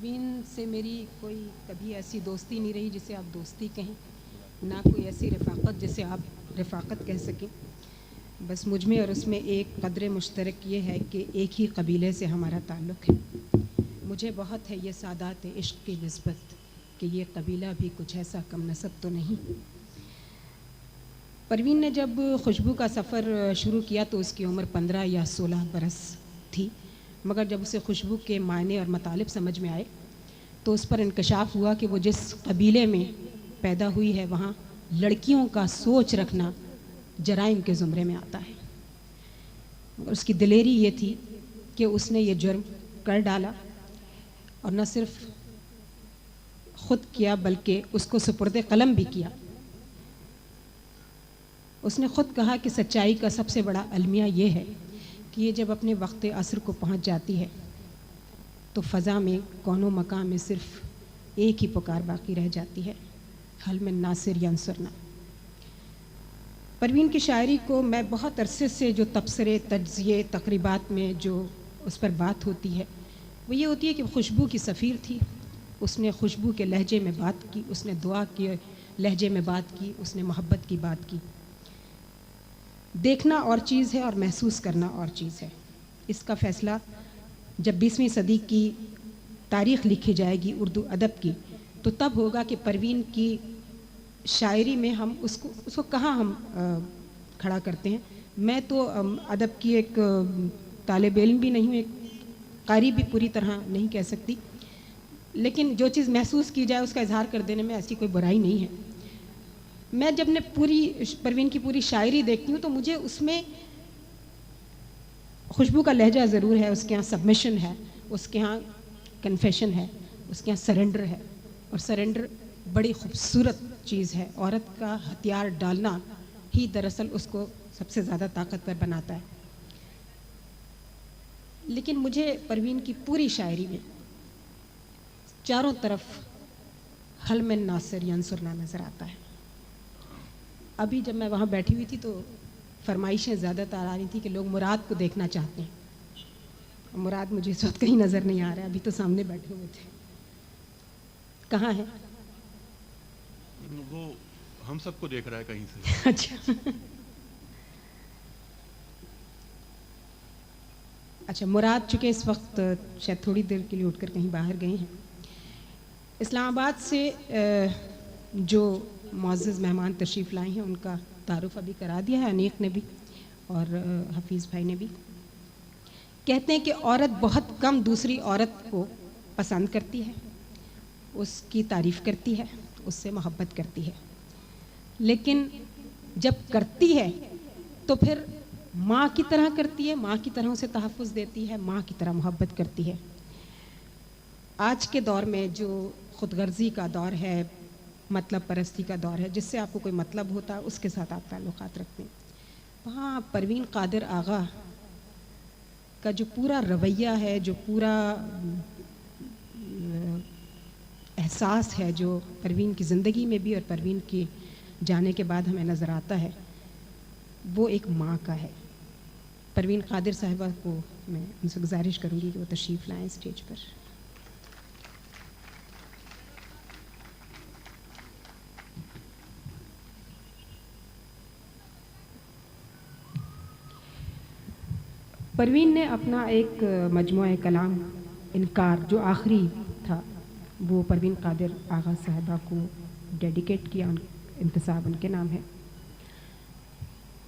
پروین سے میری کوئی کبھی ایسی دوستی نہیں رہی جسے آپ دوستی کہیں، نہ کوئی ایسی رفاقت جسے آپ رفاقت کہہ سکیں. بس مجھ میں اور اس میں ایک قدر مشترک یہ ہے کہ ایک ہی قبیلے سے ہمارا تعلق ہے. مجھے بہت ہے یہ سادات عشق کی نسبت کہ یہ قبیلہ بھی کچھ ایسا کم نسب تو نہیں. پروین نے جب خوشبو کا سفر شروع کیا تو اس کی عمر 15 یا 16 برس تھی، مگر جب اسے خوشبو کے معنی اور مطالب سمجھ میں آئے تو اس پر انکشاف ہوا کہ وہ جس قبیلے میں پیدا ہوئی ہے وہاں لڑکیوں کا سوچ رکھنا جرائم کے زمرے میں آتا ہے. اس کی دلیری یہ تھی کہ اس نے یہ جرم کر ڈالا، اور نہ صرف خود کیا بلکہ اس کو سپرد قلم بھی کیا. اس نے خود کہا کہ سچائی کا سب سے بڑا المیہ یہ ہے کہ یہ جب اپنے وقت عصر کو پہنچ جاتی ہے تو فضا میں کون و مکان میں صرف ایک ہی پکار باقی رہ جاتی ہے، حل من ناصر ینصرنا. پروین کی شاعری کو میں بہت عرصے سے جو تبصرے تجزیے تقریبات میں جو اس پر بات ہوتی ہے وہ یہ ہوتی ہے کہ خوشبو کی سفیر تھی. اس نے خوشبو کے لہجے میں بات کی، اس نے دعا کے لہجے میں بات کی، اس نے محبت کی بات کی. دیکھنا اور چیز ہے اور محسوس کرنا اور چیز ہے. اس کا فیصلہ جب 20ویں صدی کی تاریخ لکھی جائے گی اردو ادب کی تو تب ہوگا کہ پروین کی شاعری میں ہم اس کو کہاں ہم کھڑا کرتے ہیں. میں تو ادب کی ایک طالب علم بھی نہیں ہوں، ایک قاری بھی پوری طرح نہیں کہہ سکتی، لیکن جو چیز محسوس کی جائے اس کا اظہار کر دینے میں ایسی کوئی برائی نہیں ہے. میں جب نے پروین کی پوری شاعری دیکھتی ہوں تو مجھے اس میں خوشبو کا لہجہ ضرور ہے، اس کے ہاں سبمیشن ہے، اس کے ہاں کنفیشن ہے، اس کے ہاں سرنڈر ہے، اور سرنڈر بڑی خوبصورت چیز ہے. عورت کا ہتھیار ڈالنا ہی دراصل اس کو سب سے زیادہ طاقتور بناتا ہے. لیکن مجھے پروین کی پوری شاعری میں چاروں طرف حل من ناصر ینصرنا نظر آتا ہے. ابھی جب میں وہاں بیٹھی ہوئی تھی تو فرمائشیں زیادہ تر آ رہی تھیں کہ لوگ مراد کو دیکھنا چاہتے ہیں. مراد مجھے اس وقت کہیں نظر نہیں آ رہا ہے، ابھی تو سامنے بیٹھے ہوئے تھے. کہاں ہے؟ وہ ہم سب کو دیکھ رہا ہے کہیں سے. اچھا اچھا، مراد چونکہ اس وقت شاید تھوڑی دیر کے لیے اٹھ کر کہیں باہر گئے ہیں. اسلام آباد سے جو معزز مہمان تشریف لائے ہیں ان کا تعارف ابھی کرا دیا ہے انیق نے بھی اور حفیظ بھائی نے بھی. کہتے ہیں کہ عورت بہت کم دوسری عورت کو پسند کرتی ہے، اس کی تعریف کرتی ہے، اس سے محبت کرتی ہے، لیکن جب کرتی ہے تو پھر ماں کی طرح کرتی ہے، ماں کی طرح اسے تحفظ دیتی ہے، ماں کی طرح محبت کرتی ہے. آج کے دور میں جو خود غرضی کا دور ہے، مطلب پرستی کا دور ہے، جس سے آپ کو کوئی مطلب ہوتا ہے اس کے ساتھ آپ تعلقات رکھتے ہیں، وہاں پروین قادر آغا کا جو پورا رویہ ہے، جو پورا احساس ہے، جو پروین کی زندگی میں بھی اور پروین کے جانے کے بعد ہمیں نظر آتا ہے، وہ ایک ماں کا ہے. پروین قادر صاحبہ کو میں ان سے گزارش کروں گی کہ وہ تشریف لائیں اسٹیج پر. پروین نے اپنا ایک مجموعہ کلام انکار جو آخری تھا وہ پروین قادر آغا صاحبہ کو ڈیڈیکیٹ کیا، انتساب ان کے نام ہے.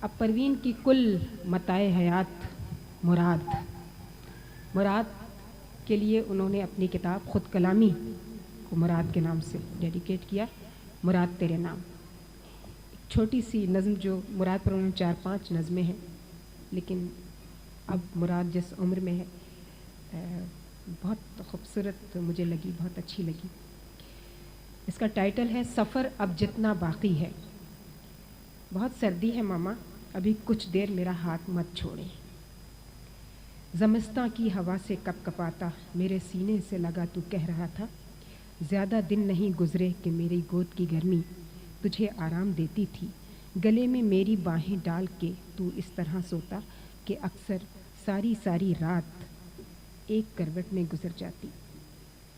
اب پروین کی کل متاع حیات مراد کے لیے انہوں نے اپنی کتاب خود کلامی کو مراد کے نام سے ڈیڈیکیٹ کیا. مراد تیرے نام، ایک چھوٹی سی نظم جو مراد پر انہوں نے 4-5 نظمیں ہیں، لیکن اب مراد جس عمر میں ہے بہت خوبصورت مجھے لگی، بہت اچھی لگی. اس کا ٹائٹل ہے سفر اب جتنا باقی ہے. بہت سردی ہے ماما، ابھی کچھ دیر میرا ہاتھ مت چھوڑے. زمستاں کی ہوا سے کپ کپاتا میرے سینے سے لگا تو کہہ رہا تھا زیادہ دن نہیں گزرے کہ میری گود کی گرمی تجھے آرام دیتی تھی. گلے میں میری باہیں ڈال کے تو اس طرح سوتا کہ اکثر ساری رات ایک کروٹ میں گزر جاتی.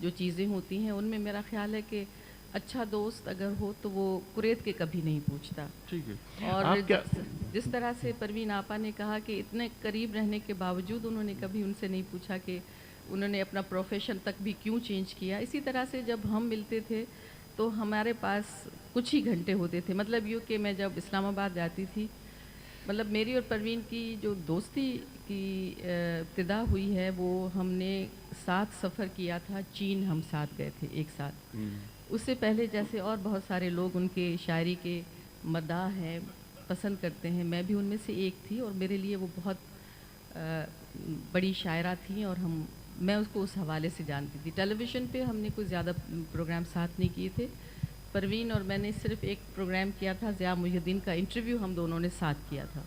جو چیزیں ہوتی ہیں ان میں میرا خیال ہے کہ اچھا دوست اگر ہو تو وہ قریت کے کبھی نہیں پوچھتا. ٹھیک ہے. اور آپ کیا جس طرح سے پروین آپا نے کہا کہ اتنے قریب رہنے کے باوجود انہوں نے کبھی ان سے نہیں پوچھا کہ انہوں نے اپنا پروفیشن تک بھی کیوں چینج کیا. اسی طرح سے جب ہم ملتے تھے تو ہمارے پاس کچھ ہی گھنٹے ہوتے تھے. مطلب یوں کہ میں جب اسلام آباد جاتی تھی, مطلب میری اور پروین کی جو دوستی کی ابتدا ہوئی ہے وہ ہم نے ساتھ سفر کیا تھا. چین ہم ساتھ گئے تھے ایک ساتھ. اس سے پہلے جیسے اور بہت سارے لوگ ان کے شاعری کے مداح ہیں, پسند کرتے ہیں, میں بھی ان میں سے ایک تھی اور میرے لیے وہ بہت بڑی شاعرہ تھیں اور میں اس کو اس حوالے سے جانتی تھی. ٹیلی ویژن پہ ہم نے کوئی زیادہ پروگرام ساتھ نہیں کیے تھے. پروین اور میں نے صرف ایک پروگرام کیا تھا, ضیاء محی الدین کا انٹرویو ہم دونوں نے ساتھ کیا تھا.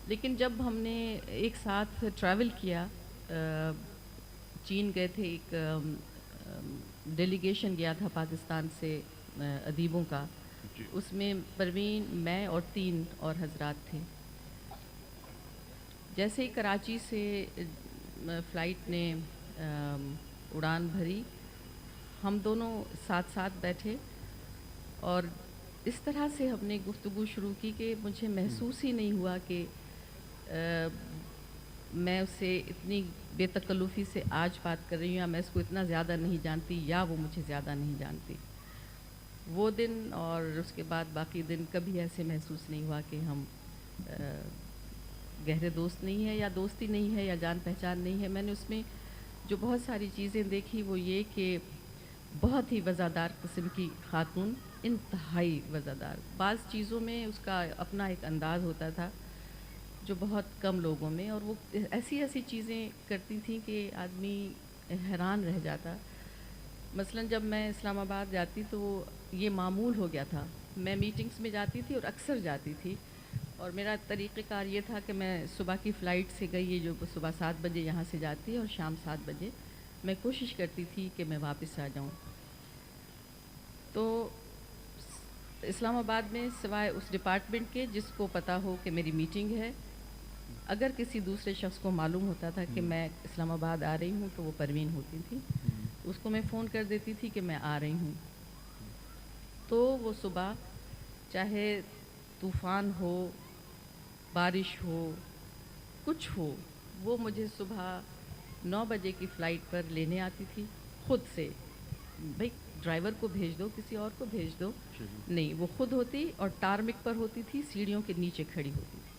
لیکن جب ہم نے ایک ساتھ ٹریول کیا, چین گئے تھے, ایک ڈیلیگیشن گیا تھا پاکستان سے ادیبوں کا, اس میں پروین, میں اور 3 اور حضرات تھے. جیسے ہی کراچی سے فلائٹ نے اڑان بھری, ہم دونوں ساتھ ساتھ بیٹھے اور اس طرح سے ہم نے گفتگو شروع کی کہ مجھے محسوس ہی نہیں ہوا کہ میں اس سے اتنی بے تکلفی سے آج بات کر رہی ہوں, یا میں اس کو اتنا زیادہ نہیں جانتی یا وہ مجھے زیادہ نہیں جانتی. وہ دن اور اس کے بعد باقی دن کبھی ایسے محسوس نہیں ہوا کہ ہم گہرے دوست نہیں ہیں یا دوستی نہیں ہے یا جان پہچان نہیں ہے. میں نے اس میں جو بہت ساری چیزیں دیکھی وہ یہ کہ بہت ہی وزادار قسم کی خاتون, انتہائی وزادار. بعض چیزوں میں اس کا اپنا ایک انداز ہوتا تھا جو بہت کم لوگوں میں, اور وہ ایسی ایسی چیزیں کرتی تھیں کہ آدمی حیران رہ جاتا. مثلا جب میں اسلام آباد جاتی تو یہ معمول ہو گیا تھا, میں میٹنگز میں جاتی تھی اور اکثر جاتی تھی, اور میرا طریقہ کار یہ تھا کہ میں صبح کی فلائٹ سے گئی, یہ جو صبح 7 بجے یہاں سے جاتی ہے اور شام 7 بجے, میں کوشش کرتی تھی کہ میں واپس آ جاؤں. تو اسلام آباد میں سوائے اس ڈپارٹمنٹ کے جس کو پتہ ہو کہ میری میٹنگ ہے, اگر کسی دوسرے شخص کو معلوم ہوتا تھا کہ میں اسلام آباد آ رہی ہوں تو وہ پروین ہوتی تھی. اس کو میں فون کر دیتی تھی کہ میں آ رہی ہوں, تو وہ صبح چاہے طوفان ہو, بارش ہو, کچھ ہو, وہ مجھے صبح 9 بجے کی فلائٹ پر لینے آتی تھی خود سے. بھائی ڈرائیور کو بھیج دو, کسی اور کو بھیج دو, نہیں, وہ خود ہوتی اور ٹارمک پر ہوتی تھی, سیڑھیوں کے نیچے کھڑی ہوتی تھی.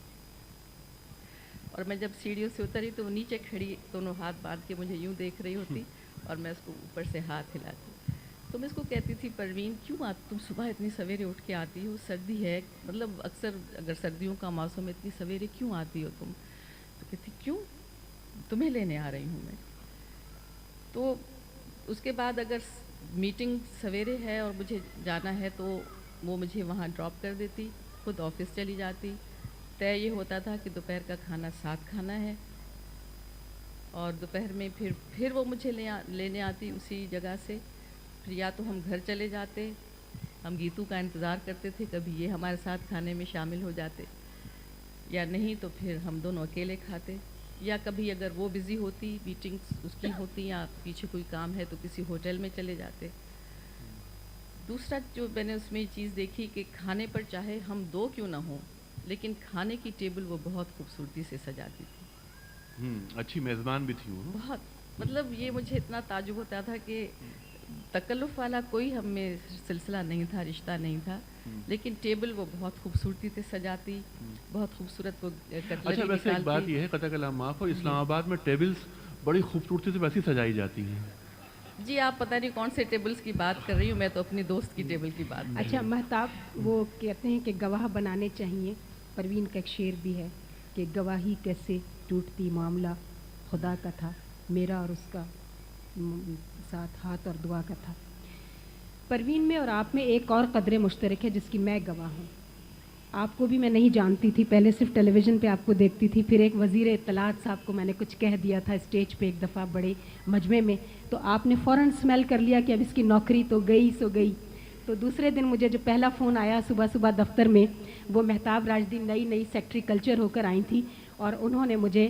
اور میں جب سیڑھیوں سے اتری تو وہ نیچے کھڑی دونوں ہاتھ باندھ کے مجھے یوں دیکھ رہی ہوتی اور میں اس کو اوپر سے ہاتھ ہلاتی. تو میں اس کو کہتی تھی, پروین کیوں تم صبح اتنی سویرے اٹھ کے آتی ہو, سردی ہے, مطلب اکثر اگر سردیوں کا موسم اتنی سویرے کیوں آتی ہو تم؟ تو کہتی کیوں, تمہیں لینے آ رہی ہوں میں. تو اس کے بعد اگر میٹنگ سویرے ہے اور مجھے جانا ہے تو وہ مجھے وہاں ڈراپ کر دیتی, خود آفس چلی جاتی. طے یہ ہوتا تھا کہ دوپہر کا کھانا ساتھ کھانا ہے, اور دوپہر میں پھر وہ مجھے لینے آتی اسی جگہ سے. پھر یا تو ہم گھر چلے جاتے, ہم گیتو کا انتظار کرتے تھے, کبھی یہ ہمارے ساتھ کھانے میں شامل ہو جاتے, یا نہیں تو پھر ہم دونوں اکیلے کھاتے, یا کبھی اگر وہ بزی ہوتی, میٹنگس اس کی ہوتی یا پیچھے کوئی کام ہے تو کسی ہوٹل میں چلے جاتے. دوسرا جو میں نے اس میں چیز دیکھی کہ کھانے پر چاہے ہم 2 کیوں نہ ہوں, لیکن کھانے کی ٹیبل وہ بہت خوبصورتی سے سجاتی تھی. اچھی میزبان بھی تھی وہ. بہت, مطلب یہ مجھے اتنا تعجب ہوتا تھا کہ تکلف والا کوئی ہم میں سلسلہ نہیں تھا, رشتہ نہیں تھا, لیکن ٹیبل وہ بہت خوبصورتی سے سجاتی, بہت خوبصورت وہ کٹلری نکالتی. اچھا ویسے ایک بات یہ ہے, قطع کلام معاف ہو, اسلام آباد میں ٹیبلز بڑی خوبصورتی سے ویسی سجائی جاتی ہیں. جی آپ پتہ نہیں کون سے ٹیبلز کی بات کر رہی ہوں, میں تو اپنی دوست کی ٹیبل کی بات کر رہی ہوں. اچھا مہتاب وہ کہتے ہیں کہ گواہ بنانے چاہیے. پروین کا ایک شعر بھی ہے کہ گواہی کیسے ٹوٹتی, معاملہ خدا کا تھا, میرا اور اس کا ساتھ ہاتھ اور دعا کا تھا. پروین میں اور آپ میں ایک اور قدر مشترک ہے جس کی میں گواہ ہوں. آپ کو بھی میں نہیں جانتی تھی, پہلے صرف ٹیلی ویژن پہ آپ کو دیکھتی تھی. پھر ایک وزیر اطلاعات صاحب کو میں نے کچھ کہہ دیا تھا اسٹیج پہ ایک دفعہ بڑے مجمع میں, تو آپ نے فوراً اسمیل کر لیا کہ اب اس کی نوکری تو گئی سو گئی. تو دوسرے دن مجھے جو پہلا فون آیا صبح صبح دفتر میں, وہ مہتاب راشدین نئی سیکٹری کلچر ہو کر آئی تھیں, اور انہوں نے مجھے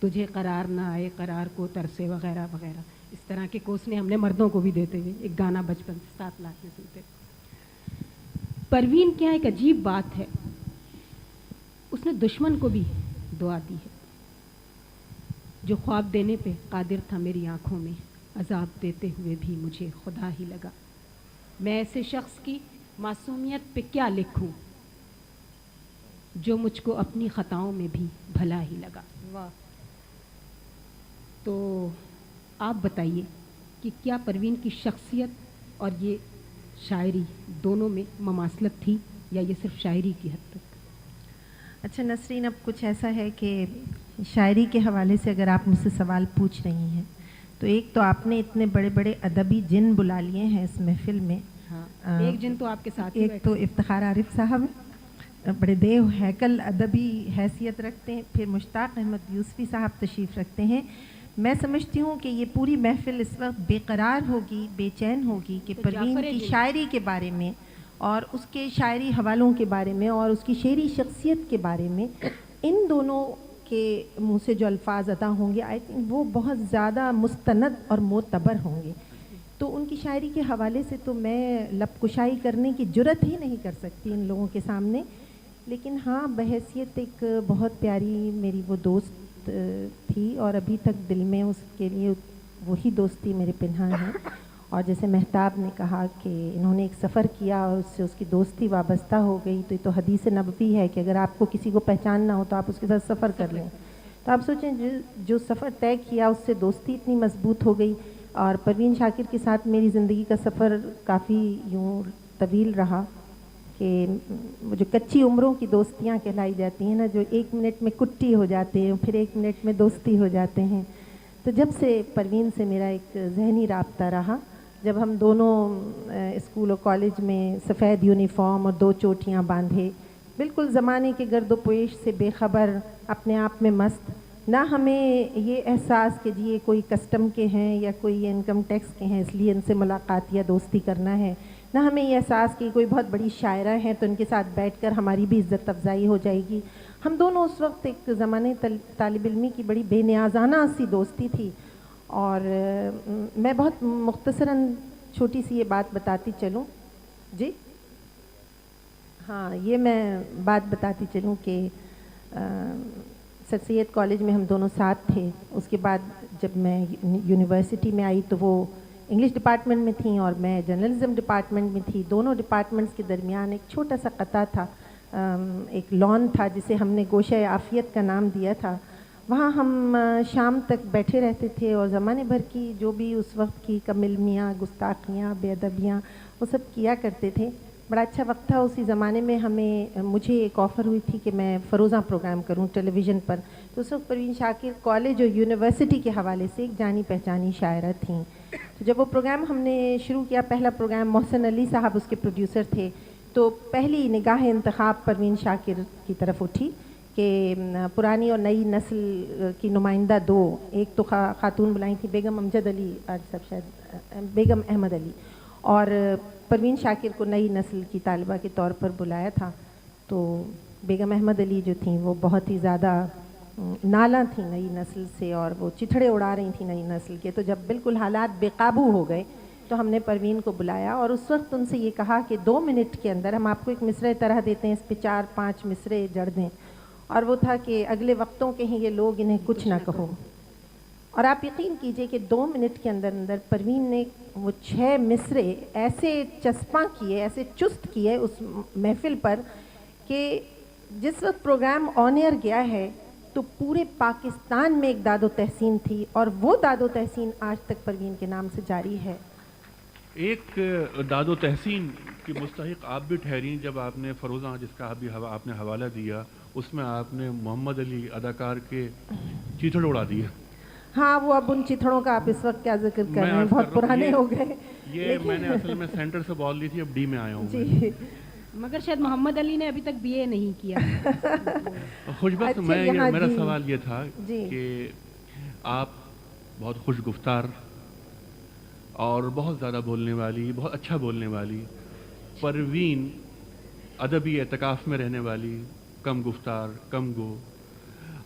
تجھے قرار نہ آئے قرار کو ترسے وغیرہ وغیرہ. اس طرح کے کوسنے ہم نے مردوں کو بھی دیتے ہوئے ایک گانا بچپن سے 7 لاکھ میں سنتے. پروین کیا ایک عجیب بات ہے, اس نے دشمن کو بھی دعا دی ہے. جو خواب دینے پہ قادر تھا میری آنکھوں میں, عذاب دیتے ہوئے بھی مجھے خدا ہی لگا. میں ایسے شخص کی معصومیت پہ کیا لکھوں جو مجھ کو اپنی خطاؤں میں بھی بھلا ہی لگا. واہ. تو آپ بتائیے کہ کیا پروین کی شخصیت اور یہ شاعری دونوں میں مماثلت تھی یا یہ صرف شاعری کی حد تک؟ اچھا نسرین, اب کچھ ایسا ہے کہ شاعری کے حوالے سے اگر آپ مجھ سے سوال پوچھ رہی ہیں تو ایک تو آپ نے اتنے بڑے بڑے ادبی جن بلا لیے ہیں اس محفل میں. ہاں, ایک جن تو آپ کے ساتھ ایک تو افتخار عارف صاحب بڑے دیو ہیکل ادبی حیثیت رکھتے ہیں, پھر مشتاق احمد یوسفی صاحب تشریف رکھتے ہیں. میں سمجھتی ہوں کہ یہ پوری محفل اس وقت بے قرار ہوگی, بے چین ہوگی کہ پروین کی شاعری کے بارے میں اور اس کے شاعری حوالوں کے بارے میں اور اس کی شعری شخصیت کے بارے میں ان دونوں کے منہ سے جو الفاظ ادا ہوں گے آئی تھنک وہ بہت زیادہ مستند اور معتبر ہوں گے. تو ان کی شاعری کے حوالے سے تو میں لب کشائی کرنے کی جرت ہی نہیں کر سکتی ان لوگوں کے سامنے, لیکن ہاں بحیثیت ایک بہت پیاری میری وہ دوست تھی اور ابھی تک دل میں اس کے لیے وہی دوستی میرے پنہاں ہے. اور جیسے مہتاب نے کہا کہ انہوں نے ایک سفر کیا اور اس سے اس کی دوستی وابستہ ہو گئی, تو یہ تو حدیث نبوی ہے کہ اگر آپ کو کسی کو پہچاننا ہو تو آپ اس کے ساتھ سفر کر لیں. تو آپ سوچیں جو سفر طے کیا اس سے دوستی اتنی مضبوط ہو گئی. اور پروین شاکر کے ساتھ میری زندگی کا سفر کافی یوں طویل رہا کہ وہ جو کچی عمروں کی دوستیاں کہلائی جاتی ہیں نا, جو 1 منٹ میں کٹی ہو جاتے ہیں پھر 1 منٹ میں دوستی ہو جاتے ہیں. تو جب سے پروین سے میرا ایک ذہنی رابطہ رہا, جب ہم دونوں اسکول اور کالج میں سفید یونیفارم اور 2 چوٹیاں باندھے, بالکل زمانے کے گرد و پیش سے بے خبر, اپنے آپ میں مست, نہ ہمیں یہ احساس کہ جی یہ کوئی کسٹم کے ہیں یا کوئی انکم ٹیکس کے ہیں اس لیے ان سے ملاقات یا دوستی کرنا ہے, نہ ہمیں یہ احساس کہ کوئی بہت بڑی شاعرہ ہیں تو ان کے ساتھ بیٹھ کر ہماری بھی عزت افزائی ہو جائے گی. ہم دونوں اس وقت ایک زمانے طالب علمی کی بڑی بے نیازانہ سی دوستی تھی. اور میں بہت مختصراً چھوٹی سی یہ بات بتاتی چلوں. جی ہاں, یہ میں بات بتاتی چلوں کہ سر سید کالج میں ہم دونوں ساتھ تھے. اس کے بعد جب میں یونیورسٹی میں آئی تو وہ انگلش ڈپارٹمنٹ میں تھیں اور میں جرنلزم ڈپارٹمنٹ میں تھی. دونوں ڈپارٹمنٹس کے درمیان ایک چھوٹا سا قطعہ تھا, ایک لان تھا جسے ہم نے گوشہ عافیت کا نام دیا تھا. وہاں ہم شام تک بیٹھے رہتے تھے اور زمانے بھر کی جو بھی اس وقت کی کم علمیاں, گستاخیاں, بے ادبیاں وہ سب کیا کرتے تھے. بڑا اچھا وقت تھا. اسی زمانے میں مجھے ایک آفر ہوئی تھی کہ میں فروزاں پروگرام کروں ٹیلی ویژن پر. تو اس وقت پروین شاکر کالج اور یونیورسٹی کے حوالے سے ایک جانی پہچانی شاعرہ تھیں. تو جب وہ پروگرام ہم نے شروع کیا, پہلا پروگرام محسن علی صاحب اس کے پروڈیوسر تھے, تو پہلی نگاہ انتخاب پروین شاکر کی طرف اٹھی کہ پرانی اور نئی نسل کی نمائندہ 2, ایک تو خاتون بلائی تھی بیگم امجد علی صاحب, شاید بیگم احمد علی, اور پروین شاکر کو نئی نسل کی طالبہ کے طور پر بلایا تھا. تو بیگم احمد علی جو تھیں وہ بہت ہی زیادہ نالاں تھیں نئی نسل سے اور وہ چتھڑے اڑا رہی تھیں نئی نسل کے. تو جب بالکل حالات بے قابو ہو گئے تو ہم نے پروین کو بلایا اور اس وقت ان سے یہ کہا کہ 2 منٹ کے اندر ہم آپ کو ایک مصرعے طرح دیتے ہیں, اس پہ 4-5 مصرعے جڑ دیں. اور وہ تھا کہ اگلے وقتوں کے ہیں یہ لوگ, انہیں کچھ نہ کہو. اور آپ یقین کیجئے کہ 2 منٹ کے اندر پروین نے وہ 6 مصرعے ایسے چسپاں کیے, ایسے چست کیے اس محفل پر کہ جس وقت پروگرام آن ایئر گیا ہے تو پورے پاکستان میں ایک داد و تحسین تھی, اور وہ داد و تحسین آج تک پروین کے نام سے جاری ہے. ایک داد و تحسین کی مستحق آپ بھی ٹھہریں جب آپ نے فروزاں, جس کا آپ نے حوالہ دیا, اس میں آپ نے محمد علی اداکار کے چیتڑ اڑا دیے. ہاں, وہ اب ان چتھڑوں کا آپ اس وقت کیا ذکر کر رہے ہیں, بہت پرانے ہو گئے. یہ میں نے اصل میں سینٹر سے بال لی تھی, اب ڈی میں آیا ہوں. جی, مگر شاید محمد علی نے ابھی تک BA نہیں کیا. خوشبخت میرا سوال یہ تھا کہ آپ بہت خوش گفتار اور بہت زیادہ بولنے والی, بہت اچھا بولنے والی, پروین ادبی اعتکاف میں رہنے والی, کم گفتار, کم گو.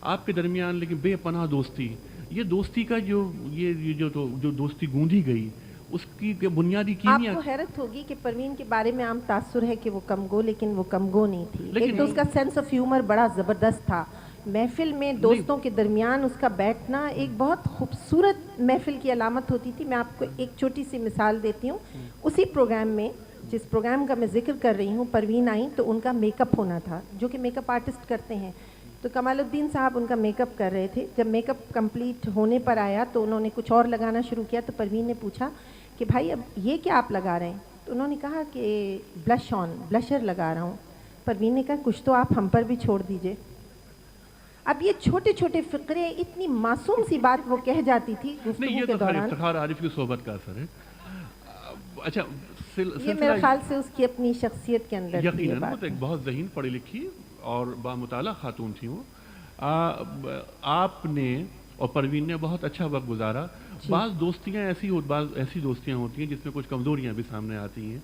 آپ کے درمیان لیکن بے پناہ دوستی، یہ دوستی کا جو دوستی گوندھی گئی، اس کی بنیادی آپ کیمیا. کو حیرت ہوگی کہ پروین کے بارے میں عام تاثر ہے کہ وہ کم گو، لیکن وہ کم گو نہیں تھی. ایک تو اس کا سینس آف ہیومر بڑا زبردست تھا. محفل میں دوستوں کے درمیان اس کا بیٹھنا ایک بہت خوبصورت محفل کی علامت ہوتی تھی. میں آپ کو ایک چھوٹی سی مثال دیتی ہوں. اسی پروگرام میں، جس پروگرام کا میں ذکر کر رہی ہوں، پروین آئیں تو ان کا میک اپ ہونا تھا، جو کہ میک اپ آرٹسٹ کرتے ہیں. تو کمال الدین صاحب ان کا میک اپ کر رہے تھے. جب میک اپ کمپلیٹ ہونے پر آیا تو انہوں نے کچھ اور لگانا شروع کیا. تو پروین نے پوچھا کہ بھائی اب یہ کیا آپ لگا رہے ہیں؟ تو انہوں نے کہا کہ بلشر لگا رہا ہوں. پروین نے کہا کچھ تو آپ ہم پر بھی چھوڑ دیجئے. اب یہ چھوٹے چھوٹے فقرے، اتنی معصوم سی بات وہ کہہ جاتی تھی نہیں، گفتگو یہ کے تو دوران. افتخار عارف کی صحبت کا اثر ہے. اچھا، یہ میرے خیال سے اس کی اپنی شخصیت کے اندر تھی یہ یقیناً وہ بات. تو ایک بہت ذہین، پڑھی لکھی اور بامطالعہ خاتون تھی وہ. آپ نے اور پروین نے بہت اچھا وقت گزارا. بعض دوستیاں ایسی دوستیاں ہوتی ہیں جس میں کچھ کمزوریاں بھی سامنے آتی ہیں.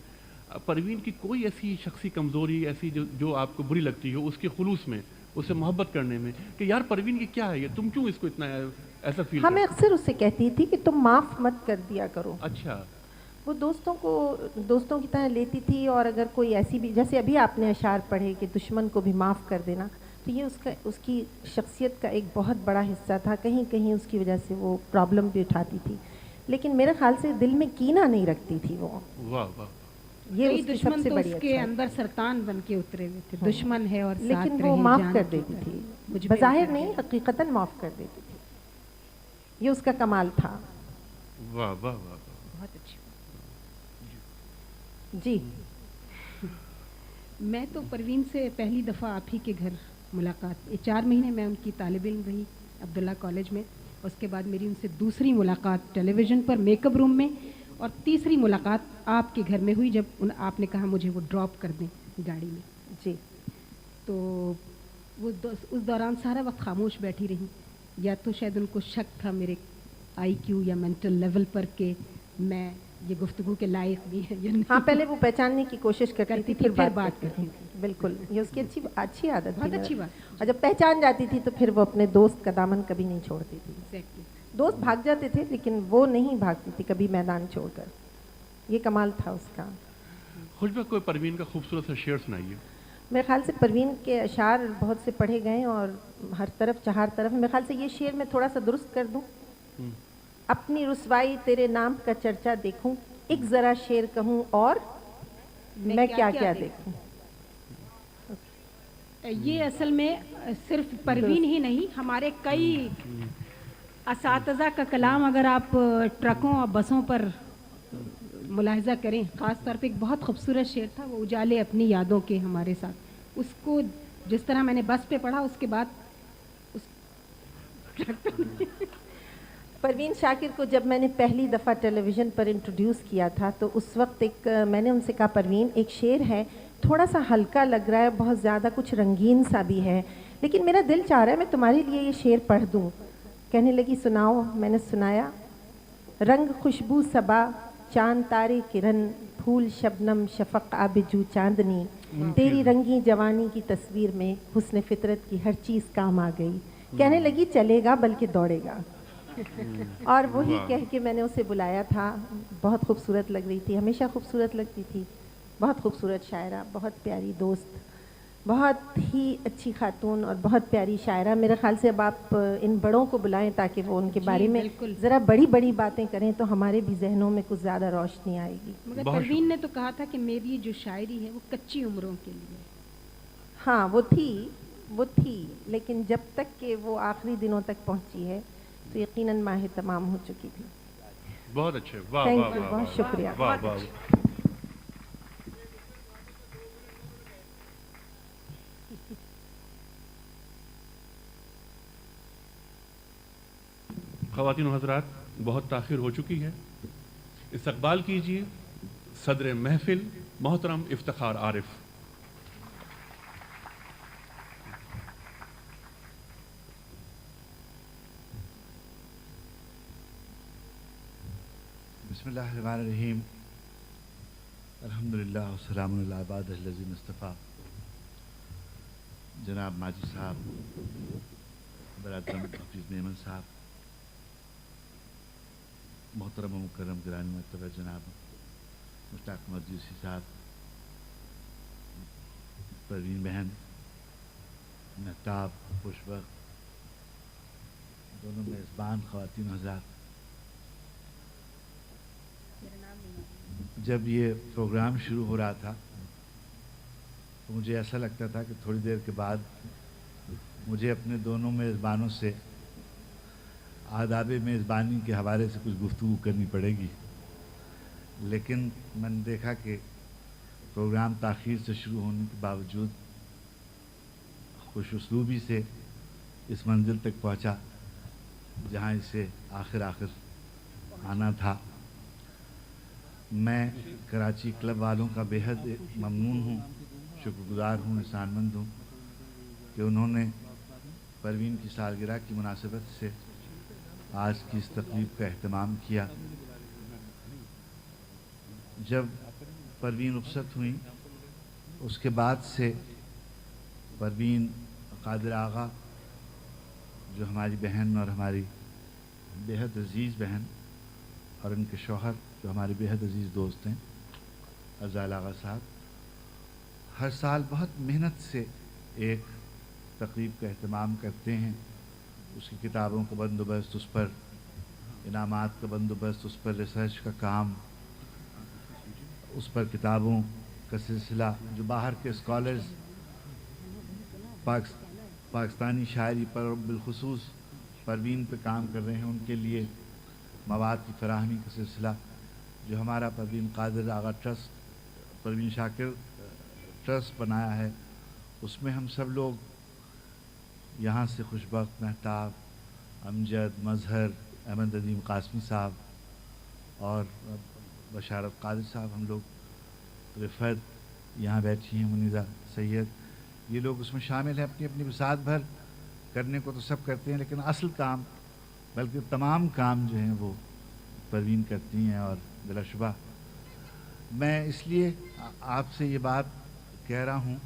پروین کی کوئی ایسی شخصی کمزوری ایسی جو آپ کو بری لگتی ہو اس کے خلوص میں، اس سے محبت کرنے میں، کہ یار پروین کی کیا ہے یہ، تم کیوں اس کو اتنا ایسا فیل ہمیں اکثر اس سے کہتی تھی کہ تم معاف مت کر دیا کرو. اچھا. وہ دوستوں کو دوستوں کی طرح لیتی تھی. اور اگر کوئی ایسی بھی، جیسے ابھی آپ نے اشعار پڑھے کہ دشمن کو بھی معاف کر دینا، تو یہ اس کی شخصیت کا ایک بہت بڑا حصہ تھا. کہیں کہیں اس کی وجہ سے وہ پرابلم بھی اٹھاتی تھی، لیکن میرے خیال سے دل میں کینہ نہیں رکھتی تھی وہ. واہ واہ. یہ کئی اس کی سب دشمن سے تو بڑی اس کے اچھائی. اندر سرطان بن کے اترے ہوئے تھے. دشمن ہے اور ساتھ لیکن وہ رہے، معاف جان کر کی دیتی طرح. تھی، مجھ پہ بظاہر اتر نہیں، گیا. حقیقتاً معاف کر دیتی تھی. یہ اس کا کمال تھا. واہ واہ واہ. بہت اچھی. جی میں تو پروین سے پہلی دفعہ آپ ہی کے گھر ملاقات، 4 مہینے میں ان کی طالب علم رہی عبداللہ کالج میں. اس کے بعد میری ان سے دوسری ملاقات ٹیلی ویژن پر میک اپ روم میں، اور تیسری ملاقات آپ کے گھر میں ہوئی جب آپ نے کہا مجھے وہ ڈراپ کر دیں گاڑی میں. جی. تو وہ اس دوران سارا وقت خاموش بیٹھی رہی. یا تو شاید ان کو شک تھا میرے آئی کیو یا مینٹل لیول پر کہ میں یہ گفتگو کے لائق بھی ہے یا نہیں. ہاں، پہلے وہ پہچاننے کی کوشش کرتی تھی، پھر بات کرتی کرتی تھی. بالکل، یہ اس کی اچھی عادت تھی. بہت اچھی بات. اور جب پہچان جاتی تھی تو پھر وہ اپنے دوست کا دامن کبھی نہیں چھوڑتی تھی. ایگزیکٹلی. دوست بھاگ جاتے تھے لیکن وہ نہیں بھاگتی تھی کبھی میدان چھوڑ کر. یہ کمال تھا اس کا. خوشبہ، کوئی پروین کا خوبصورت سا شعر سنائیے. میرے خیال سے پروین کے اشعار بہت سے پڑھے گئے اور ہر طرف چہار طرف. میرے خیال سے یہ شعر میں تھوڑا سا درست کر دوں. اپنی رسوائی تیرے نام کا چرچا دیکھوں، ایک ذرا شعر کہوں اور میں کیا کیا دیکھوں. یہ اصل میں صرف پروین ہی نہیں، ہمارے کئی اساتذہ کا کلام اگر آپ ٹرکوں اور بسوں پر ملاحظہ کریں، خاص طور پہ ایک بہت خوبصورت شعر تھا وہ اجالے اپنی یادوں کے ہمارے ساتھ. اس کو جس طرح میں نے بس پہ پڑھا، اس کے بعد پروین شاکر کو جب میں نے پہلی دفعہ ٹیلی ویژن پر انٹروڈیوس کیا تھا تو اس وقت میں نے ان سے کہا پروین ایک شعر ہے، تھوڑا سا ہلکا لگ رہا ہے، بہت زیادہ کچھ رنگین سا بھی ہے، لیکن میرا دل چاہ رہا ہے میں تمہارے لیے یہ شعر پڑھ دوں. کہنے لگی سناؤ. میں نے سنایا. رنگ خوشبو صبا، چاند تارے کرن، پھول شبنم شفق آب جو چاندنی، تیری رنگی جوانی کی تصویر میں حسن فطرت کی ہر چیز کام آ گئی. کہنے لگی چلے گا بلکہ دوڑے گا. اور وہی کہہ کے میں نے اسے بلایا تھا. بہت خوبصورت لگ رہی تھی، ہمیشہ خوبصورت لگتی تھی. بہت خوبصورت شاعرہ، بہت پیاری دوست، بہت ہی اچھی خاتون اور بہت پیاری شاعرہ. میرے خیال سے اب آپ ان بڑوں کو بلائیں تاکہ وہ ان کے بارے میں ذرا بڑی بڑی باتیں کریں تو ہمارے بھی ذہنوں میں کچھ زیادہ روشنی آئے گی. مگر پروین نے تو کہا تھا کہ میری جو شاعری ہے وہ کچی عمروں کے لیے. ہاں وہ تھی لیکن جب تک کہ وہ آخری دنوں تک پہنچی ہے تو یقیناً ماہ تمام ہو چکی تھی. بہت اچھے. واہ تھینک واہ یو، واہ. بہت شکریہ. واہ واہ. خواتین و حضرات، بہت تاخیر ہو چکی ہے. استقبال کیجیے صدر محفل محترم افتخار عارف. بسم اللہ الرحمن الرحیم. الحمدللہ والسلام علی عبادہ الذین اصطفیٰ. جناب ماجد صاحب، برادرم حفیظ میمن صاحب، محترم و مکرم گرامی مرتبہ جناب مشتاق احمد یوسفی صاحب، پروین بہن، مہتاب، خوشبخت، دونوں میزبان خواتین حضرات، جب یہ پروگرام شروع ہو رہا تھا تو مجھے ایسا لگتا تھا کہ تھوڑی دیر کے بعد مجھے اپنے دونوں میزبانوں سے آداب میزبانی کے حوالے سے کچھ گفتگو کرنی پڑے گی، لیکن میں نے دیکھا کہ پروگرام تاخیر سے شروع ہونے کے باوجود خوش اسلوبی سے اس منزل تک پہنچا جہاں اسے آخر آنا تھا۔ میں کراچی کلب والوں کا بے حد ممنون ہوں، شکر گزار ہوں، احسان مند ہوں کہ انہوں نے پروین کی سالگرہ کی مناسبت سے آج کی اس تقریب کا اہتمام کیا۔ جب پروین رخصت ہوئیں اس کے بعد سے پروین قادر آغا جو ہماری بہن اور ہماری بے حد عزیز بہن، اور ان کے شوہر جو ہمارے بے حد عزیز دوست ہیں افضال آغا صاحب، ہر سال بہت محنت سے ایک تقریب کا اہتمام کرتے ہیں، اس کی کتابوں کا بندوبست، اس پر انعامات کا بندوبست، اس پر ریسرچ کا کام، اس پر کتابوں کا سلسلہ، جو باہر کے اسکالرز پاکستانی شاعری پر اور بالخصوص پروین پہ کام کر رہے ہیں، ان کے لیے مواد کی فراہمی کا سلسلہ، جو ہمارا پروین قادر آغا ٹرسٹ، پروین شاکر ٹرسٹ بنایا ہے، اس میں ہم سب لوگ یہاں سے خوشبخت، مہتاب، امجد، مظہر، احمد ندیم قاسمی صاحب اور بشارت قادر صاحب، ہم لوگ، رفعت یہاں بیٹھی ہیں، منیزہ سید، یہ لوگ اس میں شامل ہیں۔ اپنی اپنی بساط بھر کرنے کو تو سب کرتے ہیں، لیکن اصل کام بلکہ تمام کام جو ہیں وہ پروین کرتی ہیں، اور بلا شبہ میں اس لیے آپ سے یہ بات کہہ رہا ہوں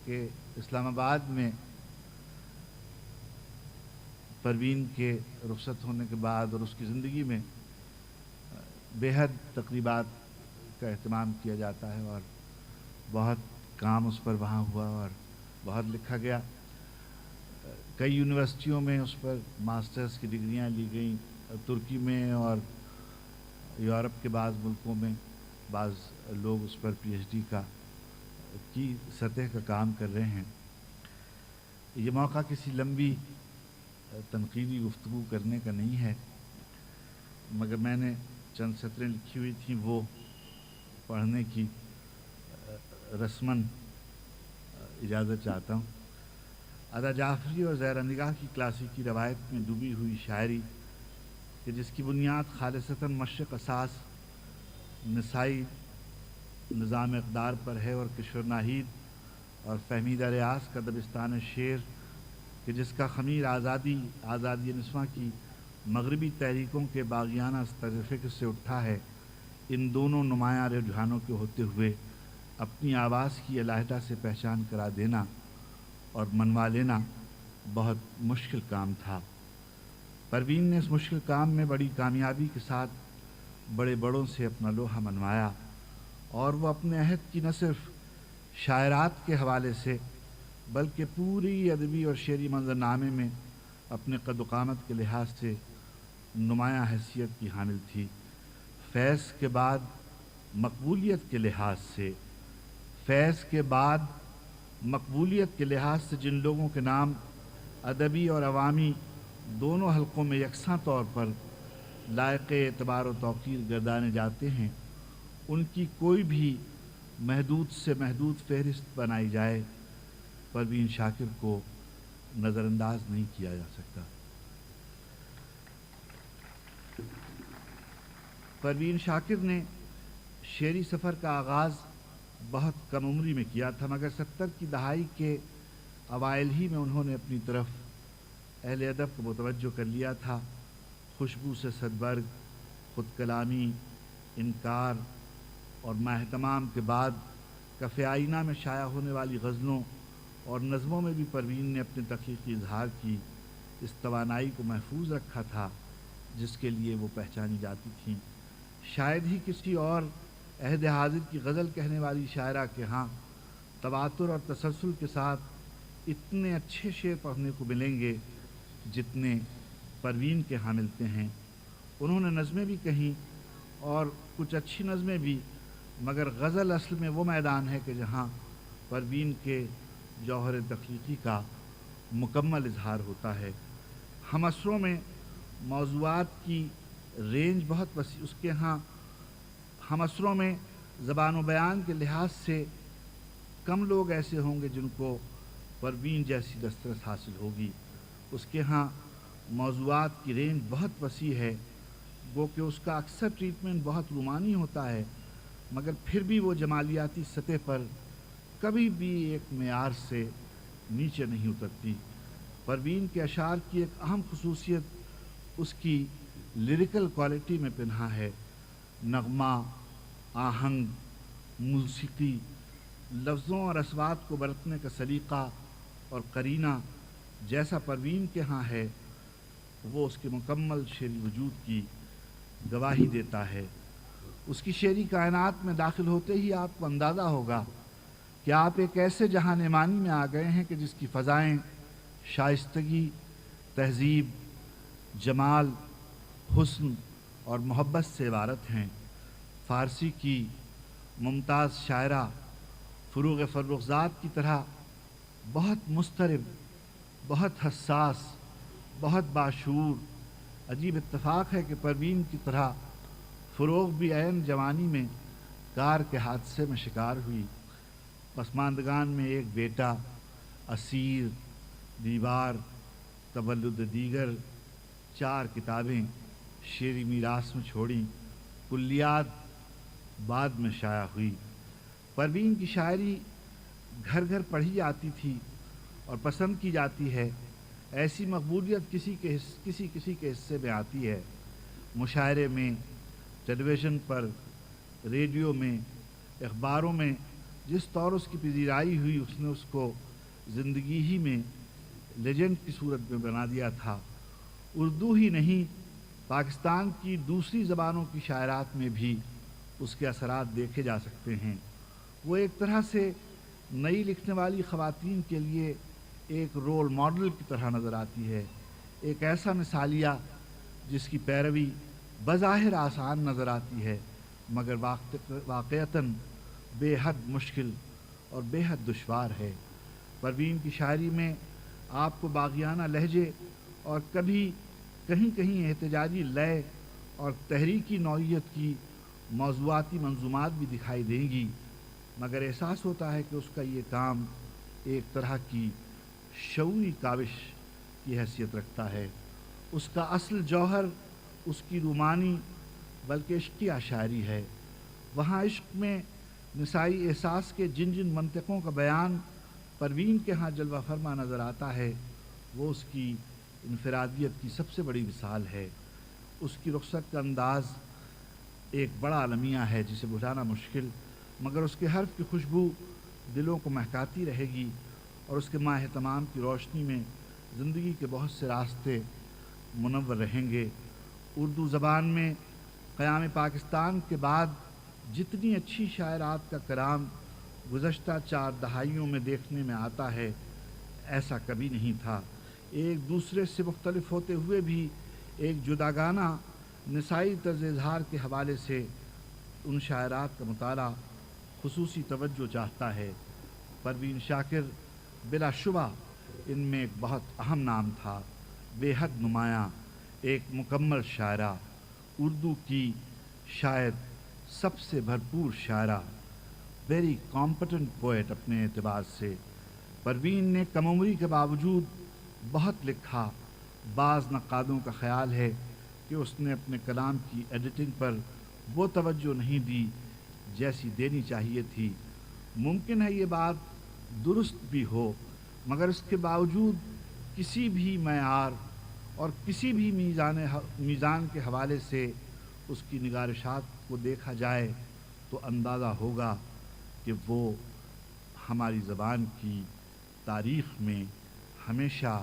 کہ اسلام آباد میں پروین کے رخصت ہونے کے بعد اور اس کی زندگی میں بے حد تقریبات کا اہتمام کیا جاتا ہے، اور بہت کام اس پر وہاں ہوا اور بہت لکھا گیا۔ کئی یونیورسٹیوں میں اس پر ماسٹرز کی ڈگریاں لی گئیں، ترکی میں اور یورپ کے بعض ملکوں میں بعض لوگ اس پر پی ایچ ڈی کی سطح کا کام کر رہے ہیں۔ یہ موقع کسی لمبی تنقیدی گفتگو کرنے کا نہیں ہے، مگر میں نے چند سطریں لکھی ہوئی تھیں وہ پڑھنے کی رسماً اجازت چاہتا ہوں۔ ادا جعفری اور زہرہ نگاہ کی کلاسیکی روایت میں ڈوبی ہوئی شاعری کہ جس کی بنیاد خالصتاً مشرق اساس نسائی نظام اقدار پر ہے، اور کشور ناہید اور فہمیدہ ریاض کا دبستان شعر کہ جس کا خمیر آزادی نسواں کی مغربی تحریکوں کے باغیانہ طرز فکر سے اٹھا ہے، ان دونوں نمایاں رجحانوں کے ہوتے ہوئے اپنی آواز کی علیحدہ سے پہچان کرا دینا اور منوا لینا بہت مشکل کام تھا۔ پروین نے اس مشکل کام میں بڑی کامیابی کے ساتھ بڑے بڑوں سے اپنا لوہا منوایا، اور وہ اپنے عہد کی نہ صرف شاعرات کے حوالے سے بلکہ پوری ادبی اور شعری منظرنامے میں اپنے قد و قامت کے لحاظ سے نمایاں حیثیت کی حامل تھی۔ فیض کے بعد مقبولیت کے لحاظ سے جن لوگوں کے نام ادبی اور عوامی دونوں حلقوں میں یکساں طور پر لائق اعتبار و توقیر گردانے جاتے ہیں، ان کی کوئی بھی محدود سے محدود فہرست بنائی جائے، پروین شاکر کو نظر انداز نہیں کیا جا سکتا۔ پروین شاکر نے شعری سفر کا آغاز بہت کم عمری میں کیا تھا، مگر 70 کی دہائی کے اوائل ہی میں انہوں نے اپنی طرف اہل ادب کو متوجہ کر لیا تھا۔ خوشبو سے صدبرگ، خود کلامی، انکار اور ماہتمام کے بعد کف آئینہ میں شائع ہونے والی غزلوں اور نظموں میں بھی پروین نے اپنے تخلیقی اظہار کی اس توانائی کو محفوظ رکھا تھا جس کے لیے وہ پہچانی جاتی تھیں۔ شاید ہی کسی اور عہد حاضر کی غزل کہنے والی شاعرہ کے ہاں تواتر اور تسلسل کے ساتھ اتنے اچھے شعر پڑھنے کو ملیں گے جتنے پروین کے ہاں ملتے ہیں۔ انہوں نے نظمیں بھی کہیں اور کچھ اچھی نظمیں بھی، مگر غزل اصل میں وہ میدان ہے کہ جہاں پروین کے جوہر تخلیقی کا مکمل اظہار ہوتا ہے۔ ہم عصروں میں موضوعات کی رینج بہت وسیع، اس کے ہاں ہم عصروں میں زبان و بیان کے لحاظ سے کم لوگ ایسے ہوں گے جن کو پروین جیسی دسترس حاصل ہوگی۔ اس کے ہاں موضوعات کی رینج بہت وسیع ہے، گو کہ اس کا اکثر ٹریٹمنٹ بہت رومانی ہوتا ہے، مگر پھر بھی وہ جمالیاتی سطح پر کبھی بھی ایک معیار سے نیچے نہیں اترتی۔ پروین کے اشعار کی ایک اہم خصوصیت اس کی لیریکل کوالٹی میں پنہا ہے۔ نغمہ، آہنگ، موسیقی، لفظوں اور اصوات کو برتنے کا سلیقہ اور قرینہ جیسا پروین کے ہاں ہے، وہ اس کے مکمل شعری وجود کی گواہی دیتا ہے۔ اس کی شعری کائنات میں داخل ہوتے ہی آپ کو اندازہ ہوگا کہ آپ ایک ایسے جہان ایمانی میں آ گئے ہیں کہ جس کی فضائیں شائستگی، تہذیب، جمال، حسن اور محبت سے عبارت ہیں۔ فارسی کی ممتاز شاعرہ فروغ فرخزاد کی طرح بہت مضطرب، بہت حساس، بہت باشعور۔ عجیب اتفاق ہے کہ پروین کی طرح فروغ بھی عین جوانی میں کار کے حادثے میں شکار ہوئی۔ پسماندگان میں ایک بیٹا، اسیر، دیوار، تولد دیگر، 4 کتابیں شعری میراث میں چھوڑیں، کلیات بعد میں شائع ہوئی۔ پروین کی شاعری گھر گھر پڑھی جاتی تھی اور پسند کی جاتی ہے۔ ایسی مقبولیت کسی کے حصے میں آتی ہے۔ مشاعرے میں، ٹیلی ویژن پر، ریڈیو میں، اخباروں میں جس طور اس کی پذیرائی ہوئی، اس نے اس کو زندگی ہی میں لیجنڈ کی صورت میں بنا دیا تھا۔ اردو ہی نہیں، پاکستان کی دوسری زبانوں کی شاعرات میں بھی اس کے اثرات دیکھے جا سکتے ہیں۔ وہ ایک طرح سے نئی لکھنے والی خواتین کے لیے ایک رول ماڈل کی طرح نظر آتی ہے، ایک ایسا مثالیہ جس کی پیروی بظاہر آسان نظر آتی ہے مگر واقعتاً بے حد مشکل اور بے حد دشوار ہے۔ پروین کی شاعری میں آپ کو باغیانہ لہجے اور کبھی کہیں کہیں احتجاجی لے اور تحریکی نوعیت کی موضوعاتی منظومات بھی دکھائی دیں گی، مگر احساس ہوتا ہے کہ اس کا یہ کام ایک طرح کی شعوری کاوش کی حیثیت رکھتا ہے۔ اس کا اصل جوہر اس کی رومانی بلکہ عشقیہ شاعری ہے۔ وہاں عشق میں نسائی احساس کے جن جن منطقوں کا بیان پروین کے ہاں جلوہ فرما نظر آتا ہے، وہ اس کی انفرادیت کی سب سے بڑی مثال ہے۔ اس کی رخصت کا انداز ایک بڑا المیہ ہے جسے بھلانا مشکل، مگر اس کے حرف کی خوشبو دلوں کو مہکاتی رہے گی اور اس کے ماہ تمام کی روشنی میں زندگی کے بہت سے راستے منور رہیں گے۔ اردو زبان میں قیام پاکستان کے بعد جتنی اچھی شاعرات کا کلام گزشتہ 4 دہائیوں میں دیکھنے میں آتا ہے، ایسا کبھی نہیں تھا۔ ایک دوسرے سے مختلف ہوتے ہوئے بھی ایک جداگانہ نسائی طرز اظہار کے حوالے سے ان شاعرات کا مطالعہ خصوصی توجہ چاہتا ہے۔ پروین شاکر بلا شبہ ان میں ایک بہت اہم نام تھا، بے حد نمایاں، ایک مکمل شاعرہ، اردو کی شاید سب سے بھرپور شاعرہ، ویری کمپیٹنٹ پوئٹ اپنے اعتبار سے۔ پروین نے کم عمری کے باوجود بہت لکھا۔ بعض نقادوں کا خیال ہے کہ اس نے اپنے کلام کی ایڈیٹنگ پر وہ توجہ نہیں دی جیسی دینی چاہیے تھی۔ ممکن ہے یہ بات درست بھی ہو، مگر اس کے باوجود کسی بھی معیار اور کسی بھی میزان کے حوالے سے اس کی نگارشات کو دیکھا جائے تو اندازہ ہوگا کہ وہ ہماری زبان کی تاریخ میں ہمیشہ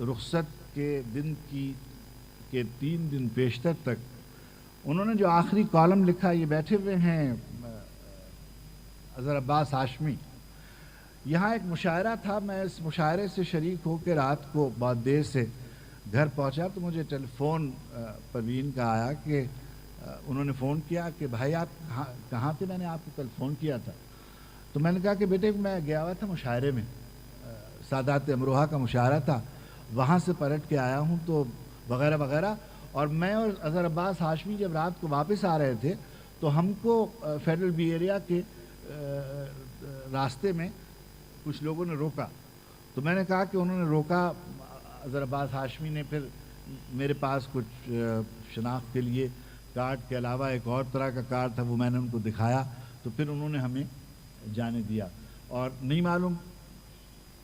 رخصت کے دن کے 3 دن پیشتر تک انہوں نے جو آخری کالم لکھا، یہ بیٹھے ہوئے ہیں اظہر عباس ہاشمی، یہاں ایک مشاعرہ تھا، میں اس مشاعرے سے شریک ہو کے رات کو بہت دیر سے گھر پہنچا تو مجھے ٹیلی فون پروین کا آیا کہ انہوں نے فون کیا کہ بھائی آپ کہاں تھے، میں نے آپ کو کل فون کیا تھا. تو میں نے کہا کہ بیٹے میں گیا ہوا تھا مشاعرے میں، سادات امروہہ کا مشاعرہ تھا، وہاں سے پلٹ کے آیا ہوں تو وغیرہ وغیرہ. اور میں اور اظہر عباس ہاشمی جب رات کو واپس آ رہے تھے تو ہم کو فیڈرل بی ایریا کے راستے میں کچھ لوگوں نے روکا. تو میں نے کہا کہ انہوں نے روکا، اظہر عباس ہاشمی نے پھر میرے پاس کچھ شناخت کے لیے کارڈ کے علاوہ ایک اور طرح کا کارڈ تھا، وہ میں نے ان کو دکھایا تو پھر انہوں نے ہمیں جانے دیا. اور نہیں معلوم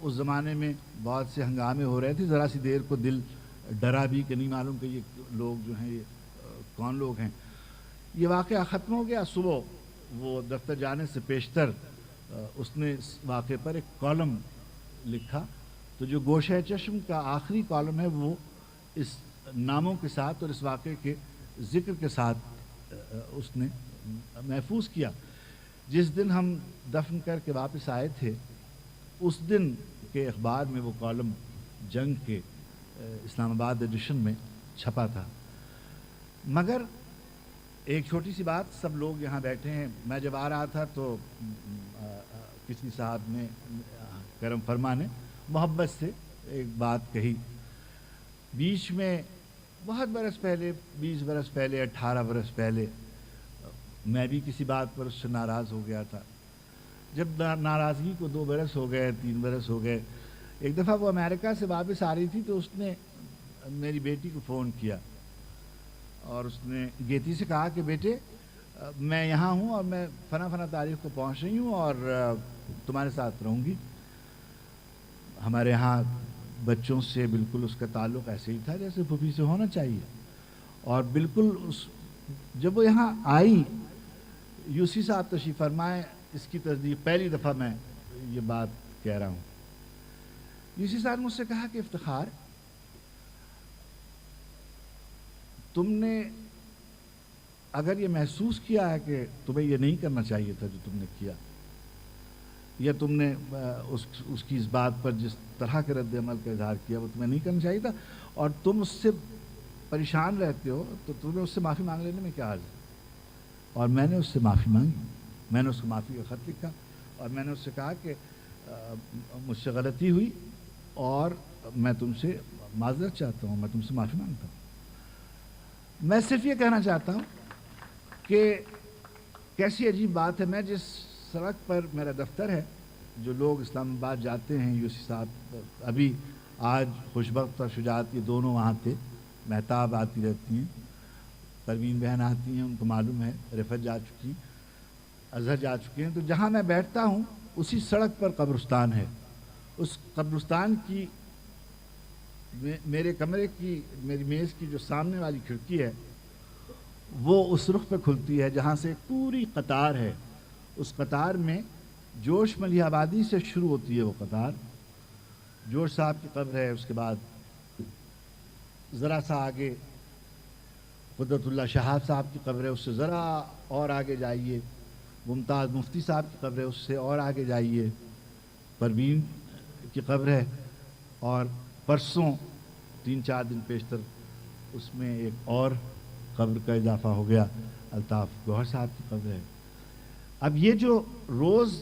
اس زمانے میں بہت سے ہنگامے ہو رہے تھے، ذرا سی دیر کو دل ڈرا بھی کہ نہیں معلوم کہ یہ لوگ جو ہیں یہ کون لوگ ہیں. یہ واقعہ ختم ہو گیا. صبح وہ دفتر جانے سے پیشتر اس نے اس واقعے پر ایک کالم لکھا. تو جو گوشہ چشم کا آخری کالم ہے وہ اس ناموں کے ساتھ اور اس واقعے کے ذکر کے ساتھ اس نے محفوظ کیا. جس دن ہم دفن کر کے واپس آئے تھے اس دن کے اخبار میں وہ کالم جنگ کے اسلام آباد ایڈیشن میں چھپا تھا. مگر ایک چھوٹی سی بات، سب لوگ یہاں بیٹھے ہیں، میں جب آ رہا تھا تو کسی صاحب نے کرم فرما نے محبت سے ایک بات کہی. بیچ میں بہت برس پہلے، 20 برس پہلے، 18 برس پہلے میں بھی کسی بات پر اس سے ناراض ہو گیا تھا. جب ناراضگی کو 2 برس ہو گئے، 3 برس ہو گئے، ایک دفعہ وہ امریکہ سے واپس آ رہی تھی تو اس نے میری بیٹی کو فون کیا اور اس نے گیتی سے کہا کہ بیٹے میں یہاں ہوں اور میں فلاں تاریخ کو پہنچ رہی ہوں اور تمہارے ساتھ رہوں گی. ہمارے ہاں بچوں سے بالکل اس کا تعلق ایسے ہی تھا جیسے پھوپھی سے ہونا چاہیے. اور بالکل جب وہ یہاں آئی، یوسی صاحب تشریف فرمائے، اس کی تصدیق پہلی دفعہ میں یہ بات کہہ رہا ہوں. یوسی صاحب نے مجھ سے کہا کہ افتخار تم نے اگر یہ محسوس کیا ہے کہ تمہیں یہ نہیں کرنا چاہیے تھا جو تم نے کیا، یا تم نے اس کی اس بات پر جس طرح کے رد عمل کا اظہار کیا وہ تمہیں نہیں کرنا چاہیے تھا، اور تم اس سے پریشان رہتے ہو تو تمہیں اس سے معافی مانگ لینے میں کیا عرض ہے. اور میں نے اس سے معافی مانگی، میں نے اس کو معافی کا خط لکھا اور میں نے اس سے کہا کہ مجھ سے غلطی ہوئی اور میں تم سے معذرت چاہتا ہوں، میں تم سے معافی مانگتا ہوں. میں صرف یہ کہنا چاہتا ہوں کہ کیسی عجیب بات ہے، میں جس سڑک پر میرا دفتر ہے، جو لوگ اسلام آباد جاتے ہیں، یوسی صاحب ابھی آج خوشبخت اور شجاعت یہ دونوں وہاں تھے، مہتاب آتی رہتی ہیں، پروین بہن آتی ہیں، ان کو معلوم ہے، رفت جا چکی ہیں، اظہر جا چکے ہیں. تو جہاں میں بیٹھتا ہوں اسی سڑک پر قبرستان ہے. اس قبرستان کی میرے کمرے کی، میری میز کی جو سامنے والی کھڑکی ہے وہ اس رخ پہ کھلتی ہے جہاں سے پوری قطار ہے. اس قطار میں جوش ملیح آبادی سے شروع ہوتی ہے. وہ قطار جوش صاحب کی قبر ہے، اس کے بعد ذرا سا آگے قدرت اللہ شہاب صاحب کی قبر ہے، اس سے ذرا اور آگے جائیے ممتاز مفتی صاحب کی قبر ہے، اس سے اور آگے جائیے پروین کی قبر ہے، اور پرسوں 3-4 دن پیشتر اس میں ایک اور قبر کا اضافہ ہو گیا، الطاف گوہر صاحب کی قبر ہے. اب یہ جو روز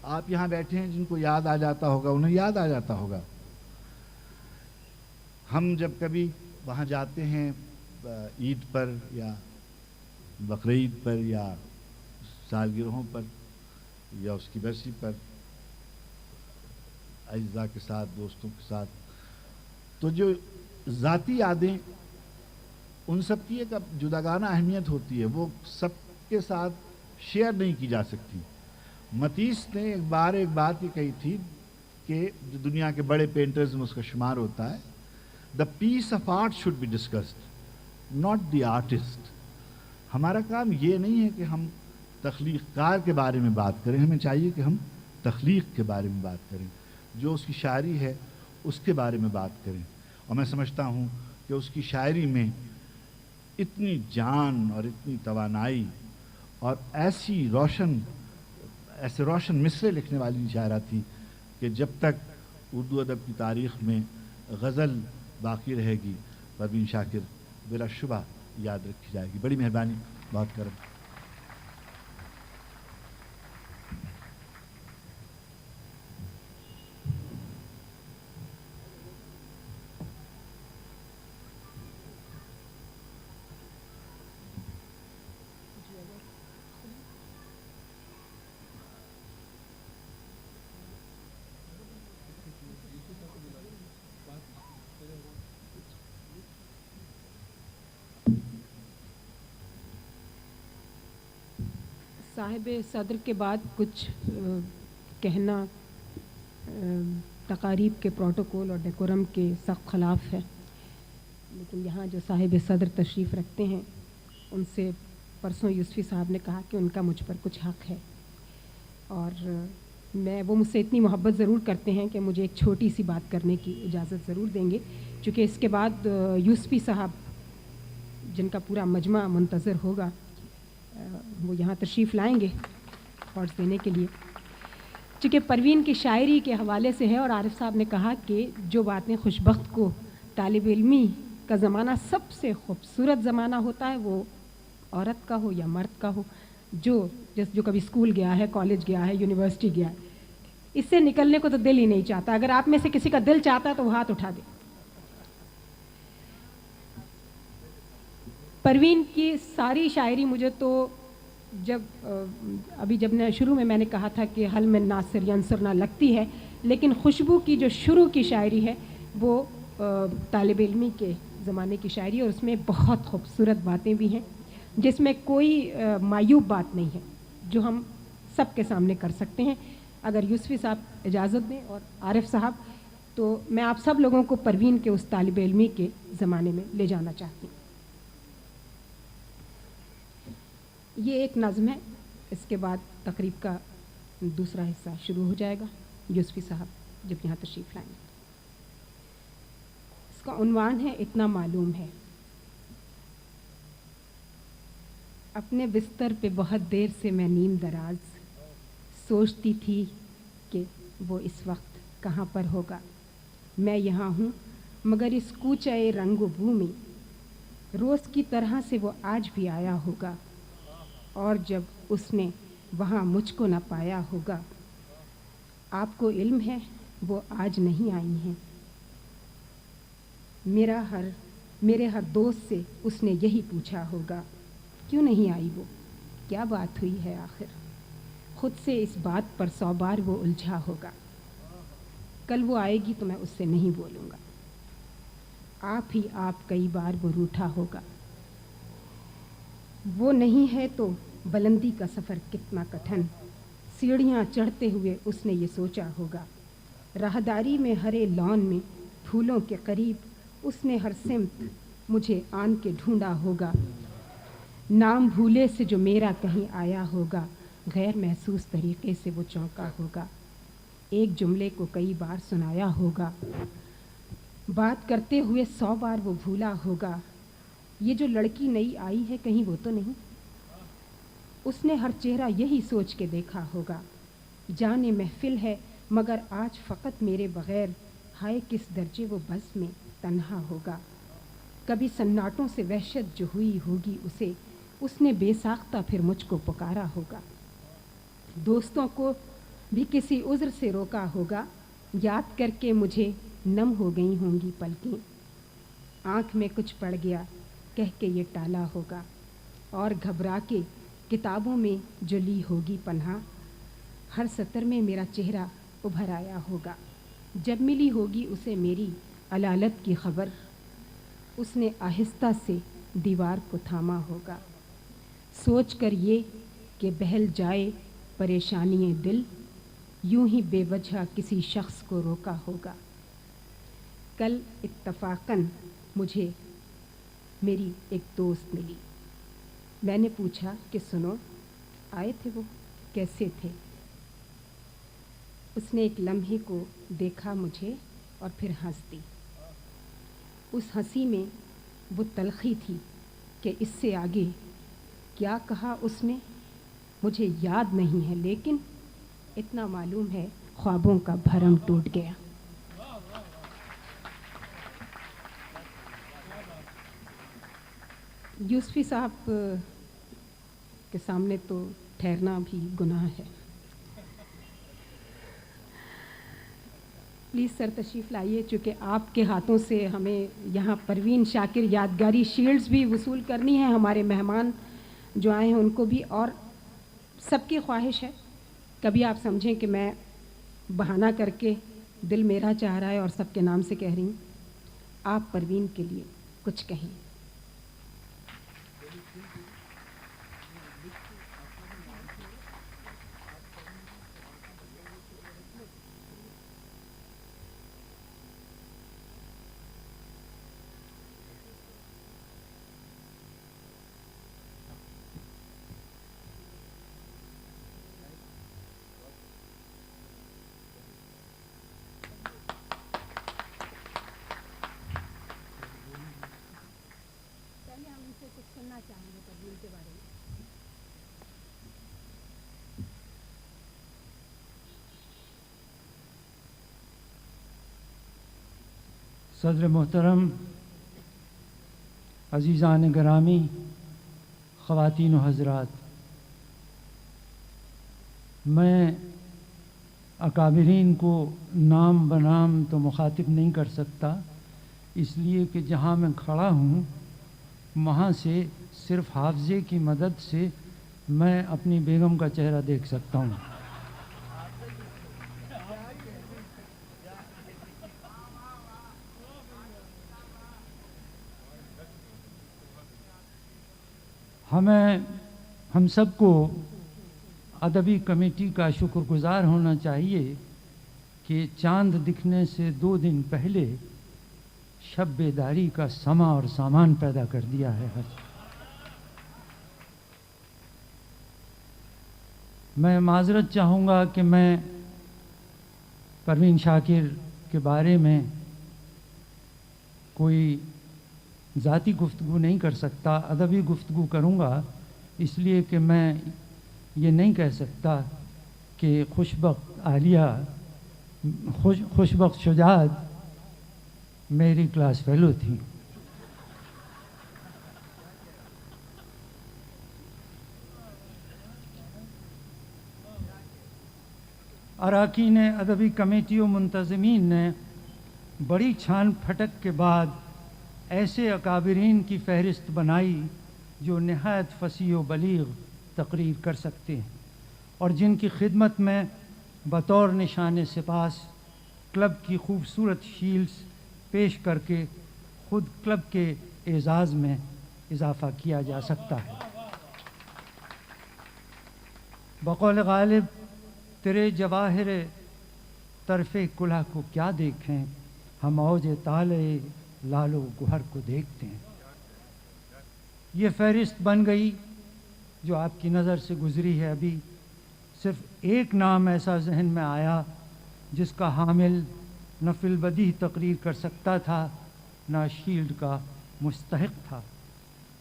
آپ یہاں بیٹھے ہیں جن کو یاد آ جاتا ہوگا انہیں یاد آ جاتا ہوگا. ہم جب کبھی وہاں جاتے ہیں عید پر یا بقرعید پر یا سالگرہوں پر یا اس کی برسی پر اعزاء کے ساتھ، دوستوں کے ساتھ، تو جو ذاتی یادیں ان سب کی ایک جداگانہ اہمیت ہوتی ہے، وہ سب کے ساتھ شیئر نہیں کی جا سکتی. متیس نے ایک بات یہ کہی تھی کہ جو دنیا کے بڑے پینٹرز میں اس کا شمار ہوتا ہے، the piece of art should be discussed not the artist. ہمارا کام یہ نہیں ہے کہ ہم تخلیق کار کے بارے میں بات کریں، ہمیں چاہیے کہ ہم تخلیق کے بارے میں بات کریں، جو اس کی شاعری ہے اس کے بارے میں بات کریں. اور میں سمجھتا ہوں کہ اس کی شاعری میں اتنی جان اور اتنی توانائی اور ایسے روشن مصرے لکھنے والی شاعرہ تھی کہ جب تک اردو ادب کی تاریخ میں غزل باقی رہے گی پروین شاکر بلا شبہ یاد رکھی جائے گی. بڑی مہربانی, بہت کرم. صاحب صدر کے بعد کچھ کہنا تقاریب کے پروٹوکول اور ڈیکورم کے سخت خلاف ہے, لیکن یہاں جو صاحب صدر تشریف رکھتے ہیں ان سے پرسوں یوسفی صاحب نے کہا کہ ان کا مجھ پر کچھ حق ہے, اور وہ مجھ سے اتنی محبت ضرور کرتے ہیں کہ مجھے ایک چھوٹی سی بات کرنے کی اجازت ضرور دیں گے, چونکہ اس کے بعد یوسفی صاحب جن کا پورا مجمع منتظر ہوگا وہ یہاں تشریف لائیں گے اور دینے کے لیے. چونکہ پروین کی شاعری کے حوالے سے ہے, اور عارف صاحب نے کہا کہ جو باتیں خوشبخت کو طالب علمی کا زمانہ سب سے خوبصورت زمانہ ہوتا ہے وہ عورت کا ہو یا مرد کا ہو, جو کبھی اسکول گیا ہے, کالج گیا ہے, یونیورسٹی گیا ہے, اس سے نکلنے کو تو دل ہی نہیں چاہتا. اگر آپ میں سے کسی کا دل چاہتا ہے تو وہ ہاتھ اٹھا دے. پروین کی ساری شاعری مجھے تو جب نے شروع میں نے کہا تھا کہ حل میں ناصر ینصر نہ لگتی ہے, لیکن خوشبو کی جو شروع کی شاعری ہے وہ طالب علمی کے زمانے کی شاعری, اور اس میں بہت خوبصورت باتیں بھی ہیں جس میں کوئی معیوب بات نہیں ہے جو ہم سب کے سامنے کر سکتے ہیں. اگر یوسفی صاحب اجازت دیں اور عارف صاحب, تو میں آپ سب لوگوں کو پروین کے اس طالب علمی کے زمانے میں لے جانا چاہتی ہوں. یہ ایک نظم ہے, اس کے بعد تقریب کا دوسرا حصہ شروع ہو جائے گا یوسفی صاحب جب یہاں تشریف لائیں گے. اس کا عنوان ہے اتنا معلوم ہے. اپنے بستر پہ بہت دیر سے میں نیم دراز سوچتی تھی کہ وہ اس وقت کہاں پر ہوگا. میں یہاں ہوں مگر اس کوچے رنگ و بو میں روز کی طرح سے وہ آج بھی آیا ہوگا, اور جب اس نے وہاں مجھ کو نہ پایا ہوگا. آپ کو علم ہے وہ آج نہیں آئی ہیں. میرے ہر دوست سے اس نے یہی پوچھا ہوگا کیوں نہیں آئی وہ, کیا بات ہوئی ہے آخر. خود سے اس بات پر 100 بار وہ الجھا ہوگا. کل وہ آئے گی تو میں اس سے نہیں بولوں گا. آپ ہی آپ کئی بار وہ روٹھا ہوگا. وہ نہیں ہے تو بلندی کا سفر کتنا کٹھن, سیڑھیاں چڑھتے ہوئے اس نے یہ سوچا ہوگا. راہداری میں ہرے لان میں پھولوں کے قریب اس نے ہر سمت مجھے آن کے ڈھونڈا ہوگا. نام بھولے سے جو میرا کہیں آیا ہوگا, غیر محسوس طریقے سے وہ چونکا ہوگا. ایک جملے کو کئی بار سنایا ہوگا, بات کرتے ہوئے 100 بار وہ بھولا ہوگا. یہ جو لڑکی نئی آئی ہے کہیں وہ تو نہیں. اس نے ہر چہرہ یہی سوچ کے دیکھا ہوگا. جانے محفل ہے مگر آج فقط میرے بغیر, ہائے کس درجے وہ بس میں تنہا ہوگا. کبھی سناٹوں سے وحشت جو ہوئی ہوگی اسے, اس نے بے ساختہ پھر مجھ کو پکارا ہوگا. دوستوں کو بھی کسی عذر سے روکا ہوگا, یاد کر کے مجھے نم ہو گئی ہوں گی پلکیں. آنکھ میں کچھ پڑ گیا کہہ کے یہ ٹالا ہوگا, اور گھبرا کے کتابوں میں جو لی ہوگی پناہ, ہر سطر میں میرا چہرہ ابھر آیا ہوگا. جب ملی ہوگی اسے میری علالت کی خبر, اس نے آہستہ سے دیوار کو تھاما ہوگا. سوچ کر یہ کہ بہل جائے پریشانی دل, یوں ہی بے وجہ کسی شخص کو روکا ہوگا. کل اتفاقاً مجھے میری ایک دوست ملی. میں نے پوچھا کہ سنو, آئے تھے وہ, کیسے تھے؟ اس نے ایک لمحے کو دیکھا مجھے اور پھر ہنس دی. اس ہنسی میں وہ تلخی تھی کہ اس سے آگے کیا کہا اس نے مجھے یاد نہیں ہے، لیکن اتنا معلوم ہے خوابوں کا بھرم ٹوٹ گیا۔ یوسفی صاحب کے سامنے تو ٹھہرنا بھی گناہ ہے۔ پلیز سر تشریف لائیے، چونکہ آپ کے ہاتھوں سے ہمیں یہاں پروین شاکر یادگاری شیلڈز بھی وصول کرنی ہے، ہمارے مہمان جو آئے ہیں ان کو بھی، اور سب کی خواہش ہے کبھی آپ سمجھیں کہ میں بہانہ کر کے دل میرا چاہ رہا ہے اور سب کے نام سے کہہ رہی ہوں، آپ پروین کے لیے کچھ کہیں۔ صدر محترم، عزیزان گرامی، خواتین و حضرات، میں اکابرین کو نام بنام تو مخاطب نہیں کر سکتا، اس لیے کہ جہاں میں کھڑا ہوں وہاں سے صرف حافظے کی مدد سے میں اپنی بیگم کا چہرہ دیکھ سکتا ہوں۔ ہم سب کو ادبی کمیٹی کا شکر گزار ہونا چاہیے کہ چاند دکھنے سے 2 دن پہلے شب بیداری کا سما اور سامان پیدا کر دیا ہے۔ میں معذرت چاہوں گا کہ میں پروین شاکر کے بارے میں کوئی ذاتی گفتگو نہیں کر سکتا، ادبی گفتگو کروں گا، اس لیے کہ میں یہ نہیں کہہ سکتا کہ خوشبخت عالیہ خوشبخت شجاعت میری کلاس فیلو تھی۔ اراکین ادبی کمیٹی و منتظمین نے بڑی چھان پھٹک کے بعد ایسے اکابرین کی فہرست بنائی جو نہایت فصیح و بلیغ تقریر کر سکتے ہیں اور جن کی خدمت میں بطور نشان سپاس کلب کی خوبصورت شیلڈز پیش کر کے خود کلب کے اعزاز میں اضافہ کیا جا سکتا ہے۔ بقول غالب تیرے جواہر طرف کلہ کو کیا دیکھیں، ہم اوج طالع لال و گوہر کو دیکھتے ہیں۔ یہ فہرست بن گئی جو آپ کی نظر سے گزری ہے ابھی۔ صرف ایک نام ایسا ذہن میں آیا جس کا حامل نہ فی البدیہہ تقریر کر سکتا تھا نہ شیلڈ کا مستحق تھا،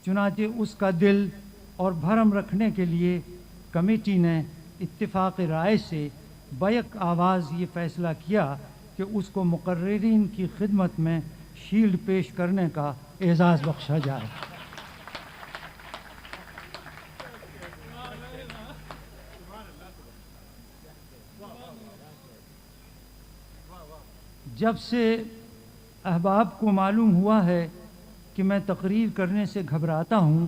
چنانچہ اس کا دل اور بھرم رکھنے کے لیے کمیٹی نے اتفاق رائے سے بیک آواز یہ فیصلہ کیا کہ اس کو مقررین کی خدمت میں شیلڈ پیش کرنے کا اعزاز بخشا جائے۔ جب سے احباب کو معلوم ہوا ہے کہ میں تقریر کرنے سے گھبراتا ہوں،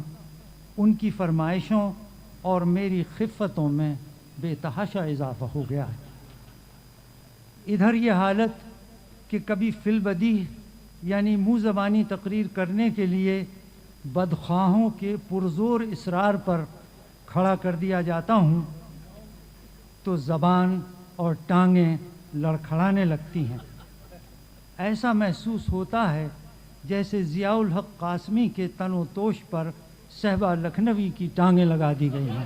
ان کی فرمائشوں اور میری خفتوں میں بے تحاشا اضافہ ہو گیا ہے۔ ادھر یہ حالت کہ کبھی فی البدیہہ یعنی منہ زبانی تقریر کرنے کے لیے بدخواہوں کے پرزور اصرار پر کھڑا کر دیا جاتا ہوں تو زبان اور ٹانگیں لڑکھڑانے لگتی ہیں۔ ایسا محسوس ہوتا ہے جیسے ضیاء الحق قاسمی کے تن و توش پر صہبا لکھنوی کی ٹانگیں لگا دی گئی ہیں۔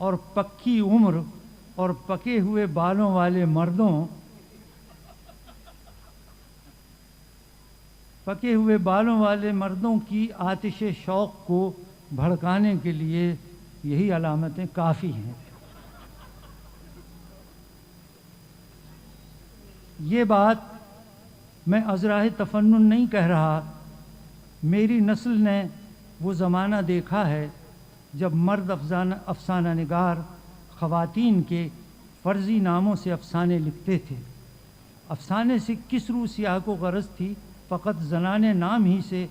اور پکی عمر اور پکے ہوئے بالوں والے مردوں کی آتش شوق کو بھڑکانے کے لیے یہی علامتیں کافی ہیں۔ یہ بات میں ازراہ تفنن نہیں کہہ رہا، میری نسل نے وہ زمانہ دیکھا ہے جب مرد افسانہ نگار خواتین کے فرضی ناموں سے افسانے لکھتے تھے۔ افسانے سے کس روح سیاہ کو غرض تھی؟ فقط زنانے نام ہی سے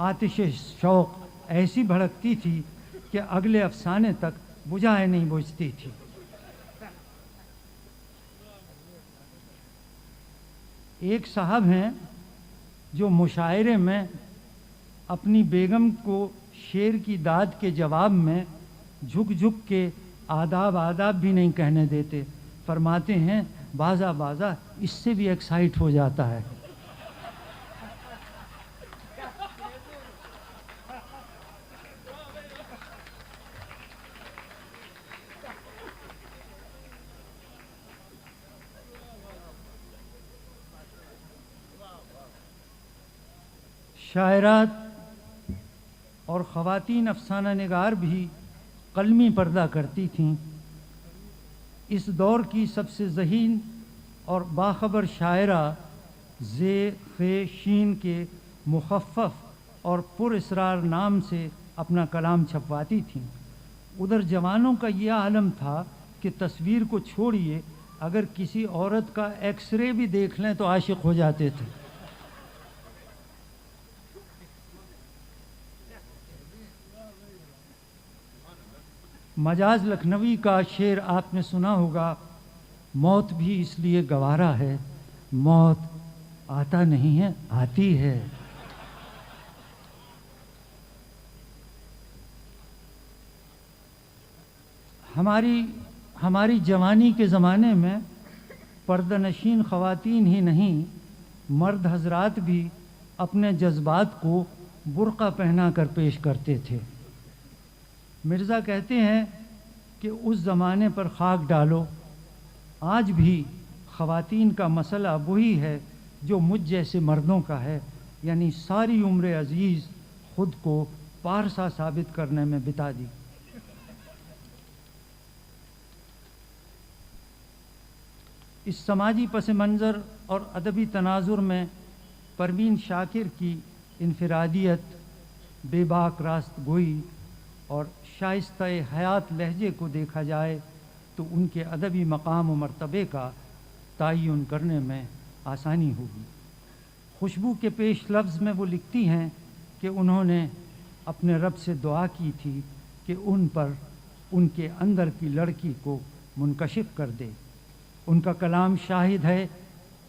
آتش شوق ایسی بھڑکتی تھی کہ اگلے افسانے تک بجھائے نہیں بجھتی تھی۔ ایک صاحب ہیں جو مشاعرے میں اپنی بیگم کو شعر کی داد کے جواب میں جھک جھک کے آداب بھی نہیں کہنے دیتے، فرماتے ہیں بازا بازا اس سے بھی ایکسائٹ ہو جاتا ہے۔ شاعرات اور خواتین افسانہ نگار بھی قلمی پردہ کرتی تھیں۔ اس دور کی سب سے ذہین اور باخبر شاعرہ شین کے مخفف اور پر اسرار نام سے اپنا کلام چھپواتی تھیں۔ ادھر جوانوں کا یہ عالم تھا کہ تصویر کو چھوڑیے، اگر کسی عورت کا ایکس رے بھی دیکھ لیں تو عاشق ہو جاتے تھے۔ مجاز لکھنوی کا شعر آپ نے سنا ہوگا، موت بھی اس لیے گوارا ہے، موت آتا نہیں ہے آتی ہے۔ ہماری جوانی کے زمانے میں پردہ نشین خواتین ہی نہیں، مرد حضرات بھی اپنے جذبات کو برقع پہنا کر پیش کرتے تھے۔ مرزا کہتے ہیں کہ اس زمانے پر خاک ڈالو، آج بھی خواتین کا مسئلہ وہی ہے جو مجھ جیسے مردوں کا ہے، یعنی ساری عمر عزیز خود کو پارسا ثابت کرنے میں بتا دی۔ اس سماجی پس منظر اور ادبی تناظر میں پروین شاکر کی انفرادیت، بے باک راست گوئی اور شائستہ حیات لہجے کو دیکھا جائے تو ان کے ادبی مقام و مرتبے کا تعین کرنے میں آسانی ہوگی۔ خوشبو کے پیش لفظ میں وہ لکھتی ہیں کہ انہوں نے اپنے رب سے دعا کی تھی کہ ان پر ان کے اندر کی لڑکی کو منکشف کر دے۔ ان کا کلام شاہد ہے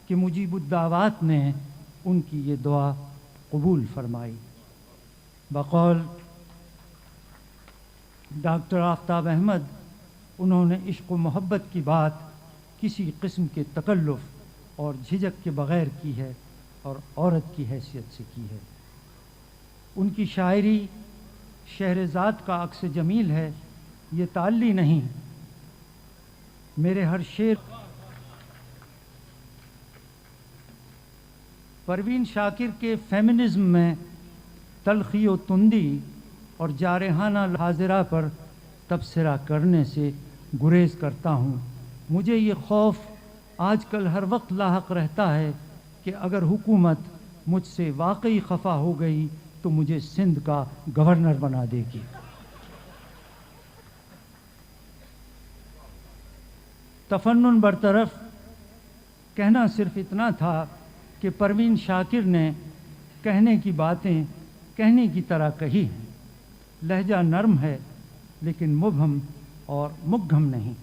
کہ مجیب الدعوات نے ان کی یہ دعا قبول فرمائی۔ بقول ڈاکٹر آفتاب احمد، انہوں نے عشق و محبت کی بات کسی قسم کے تکلف اور جھجک کے بغیر کی ہے اور عورت کی حیثیت سے کی ہے۔ ان کی شاعری شہرزاد کا عکس جمیل ہے، یہ تعلی نہیں۔ میرے ہر شعر پروین شاکر کے فیمنزم میں تلخی و تندی اور جارحانہ حاضرہ پر تبصرہ کرنے سے گریز کرتا ہوں۔ مجھے یہ خوف آج کل ہر وقت لاحق رہتا ہے کہ اگر حکومت مجھ سے واقعی خفا ہو گئی تو مجھے سندھ کا گورنر بنا دے گی۔ تفنن برطرف، کہنا صرف اتنا تھا کہ پروین شاکر نے کہنے کی باتیں کہنے کی طرح کہی ہیں۔ لہجہ نرم ہے لیکن مبہم اور مگہم نہیں۔